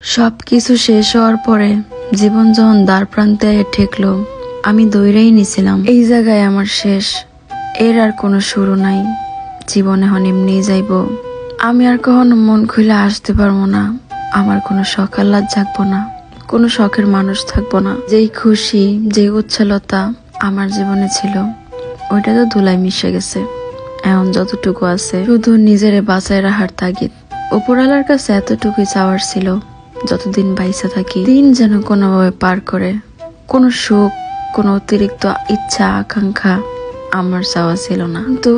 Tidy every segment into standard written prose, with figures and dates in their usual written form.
সবকিছু শেষ হওয়ার পরে জীবন যখন দ্বার প্রান্তে এসে ঠেকলো, আমি দৌড়েই নিছিলাম এই জায়গায় আমার শেষ, এর আর কোনো শুরু নাই। জীবন এখন এমনিই যাইব, আমি আর কখনো মন খুলে আসতে পারবো না। আমার কোনো শখ আহ্লাদ জাগবো না, কোনো শখের মানুষ থাকবো না। যেই খুশি, যেই উচ্ছলতা আমার জীবনে ছিল, ওইটা তো ধুলাই মিশে গেছে। এখন যতটুকু আছে শুধু নিজেরে বাঁচায় রাখার তাগিদ। উপরওয়ালার কাছে এতটুকুই চাওয়ার ছিল, যতদিন বাইসা থাকি দিন যেন কোনোভাবে পার করে। কোনো সুখ, কোনো অতিরিক্ত ইচ্ছা আকাঙ্ক্ষা আমার চাওয়া ছিল না। কিন্তু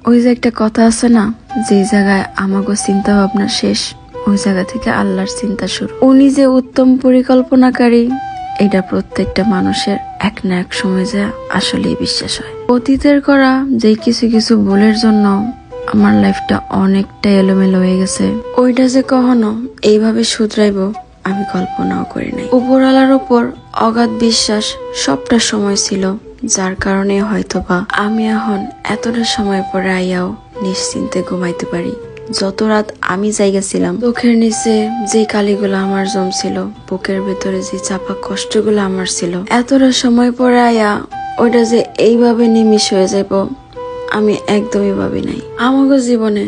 ওই যে একটা কথা আছে না, যে জায়গায় আমাগো চিন্তা ভাবনা শেষ, ওই জায়গা থেকে আল্লাহর চিন্তা শুরু। উনি যে উত্তম পরিকল্পনাকারী, এটা প্রত্যেকটা মানুষের এক না এক সময় যে আসলেই বিশ্বাস হয়। অতীতের করা যে কিছু কিছু ভুলের জন্য আমার লাইফটা অনেকটা এলোমেলো হয়ে গেছে, ওইটা যে কখনো এইভাবে শুধরাইব আমি কল্পনাও করি নাই। উপরওয়ালার উপর অগাধ বিশ্বাস সবটা সময় ছিল, যার কারণে হয়তোবা আমি এখন এতটা সময় পরে আইয়াও নিশ্চিন্তে ঘুমাইতে পারি। যত রাত আমি জায়গা চোখের নিচে যে কালিগুলো আমার জমছিল, বুকের ভেতরে যে চাপা কষ্টগুলো আমার ছিল, এতটা সময় পরে আয়া ওইটা যে এইভাবে নিমিষ হয়ে যাইব আমি একদমই ভাবি নাই। আমাগো জীবনে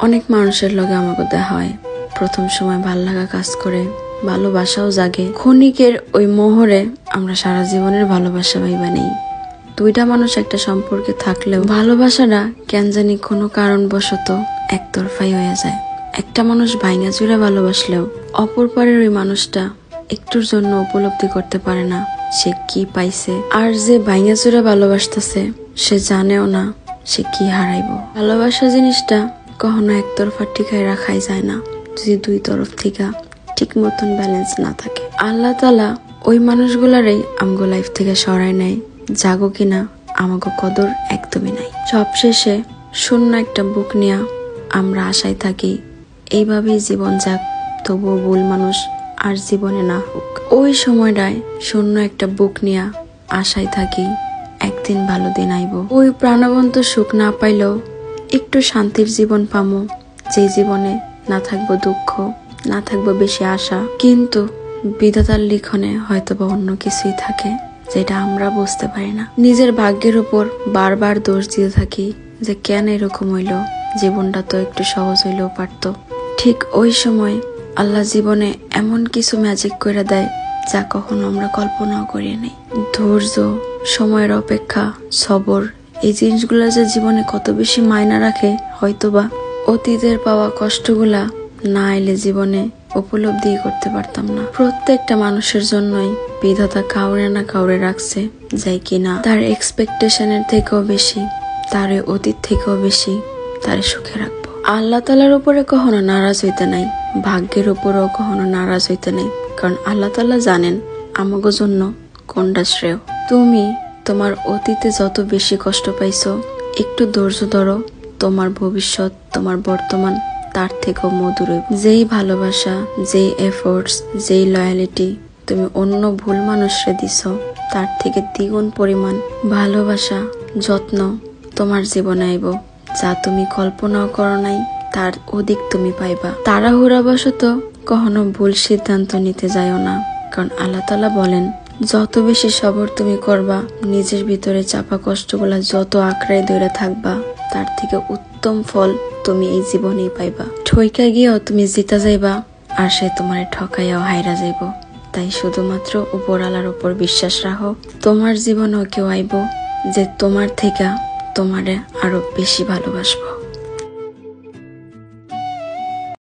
অনেক মানুষের লগে আমাকে দেখা হয়, প্রথম সময় ভাল লাগা কাজ করে, ভালোবাসাও জাগে। ক্ষণিকের ওই মোহরে আমরা সারা জীবনের ভালোবাসা ভাইবা নেই। দুইটা মানুষ একটা সম্পর্কে থাকলেও ভালোবাসাটা কেন জানি কোনো কারণবশত একতরফাই হয়ে যায়। একটা মানুষ ভাঙা চুরে ভালোবাসলেও অপর পারের ওই মানুষটা একটুর জন্য উপলব্ধি করতে পারে না সে কি পাইছে। আর যে ভাঙা চুরে ভালোবাসতেছে সে জানেও না সে কি হারাইব। ভালোবাসা জিনিসটা কখনো একতরফা টিকায় রাখাই যায় না, যদি দুই তরফ থেকে ঠিক মতন ব্যালেন্স না থাকে। আল্লাহ তাআলা ওই মানুষগুলারই আমগো লাইফ থেকে সরাই নেয়, জাগো কিনা আমাগো কদর একদমই নাই। সবশেষে শূন্য একটা বুক নিয়া আমরা আশায় থাকি এইভাবেই জীবন যাক, তবুও ভুল মানুষ আর জীবনে না হোক। ওই সময়টায় শূন্য একটা বুক নিয়া আশায় থাকি একদিন ভালো দিন আইব। ওই প্রাণবন্ত সুখ না পাইলেও একটু শান্তির জীবন পামো, যে জীবনে না থাকবো দুঃখ, না থাকবো বেশি আশা। কিন্তু বিধাতার লিখনে হয়তোবা অন্য কিছুই থাকে, যেটা আমরা বুঝতে পারি না। নিজের ভাগ্যের উপর বারবার দোষ দিয়ে থাকি যে কেন এরকম হইলো, জীবনটা তো একটু সহজ হইলেও পারতো। ঠিক ওই সময় আল্লাহ জীবনে এমন কিছু ম্যাজিক করে দেয় যা কখনো আমরা কল্পনাও করি নাই। ধৈর্য, সময়ের অপেক্ষা, সবর, এই জিনিসগুলা যে জীবনে কত বেশি মায়না রাখে, হয়তোবা অতীতের পাওয়া কষ্টগুলা না এলে জীবনে উপলব্ধি করতে পারতাম না। প্রত্যেকটা মানুষের জন্যই বিধাতা কাউরে না কাউরে রাখছে, যাই কিনা তার এক্সপেকটেশনের থেকেও বেশি, তার অতীত থেকেও বেশি তার সুখে রাখবো। আল্লাহ তাআলার উপরে কখনো নারাজ হইতে নাই, ভাগ্যের উপরেও কখনো নারাজ হইতে নাই, কারণ আল্লাহ তাআলা জানেন আমাগো জন্য কোনটা শ্রেয়। তুমি তোমার অতীতে যত বেশি কষ্ট পাইছো, একটু ধৈর্য ধরো, তোমার ভবিষ্যৎ, তোমার বর্তমান তার থেকেও মধুর। যেই ভালোবাসা, যেই এফোর্টস, যেই লয়ালিটি তুমি অন্য ভুল মানুষরে দিছ, তার থেকে দ্বিগুণ পরিমাণ ভালোবাসা, যত্ন তোমার জীবনে আইব, যা তুমি কল্পনাও করো নাই তার অধিক তুমি পাইবা। তাড়াহুড়াবশত কখনো ভুল সিদ্ধান্ত নিতে যাইও না, কারণ আল্লাহ তাআলা বলেন যত বেশি সবর তুমি করবা, নিজের ভিতরে চাপা কষ্টগুলা যত আঁকড়াই ধরে থাকবা, তার থেকে উত্তম ফল তুমি এই জীবনেই পাইবা। ঠইকা গিয়েও তুমি জিতা যাইবা, আর সে তোমার ঠকাইয়াও হাইরা যাইব। তাই শুধুমাত্র উপরওয়ালার উপর বিশ্বাস রাখো, তোমার জীবনেও কেউ আইব যে তোমার থেকে তোমারে আরো বেশি ভালোবাসবো।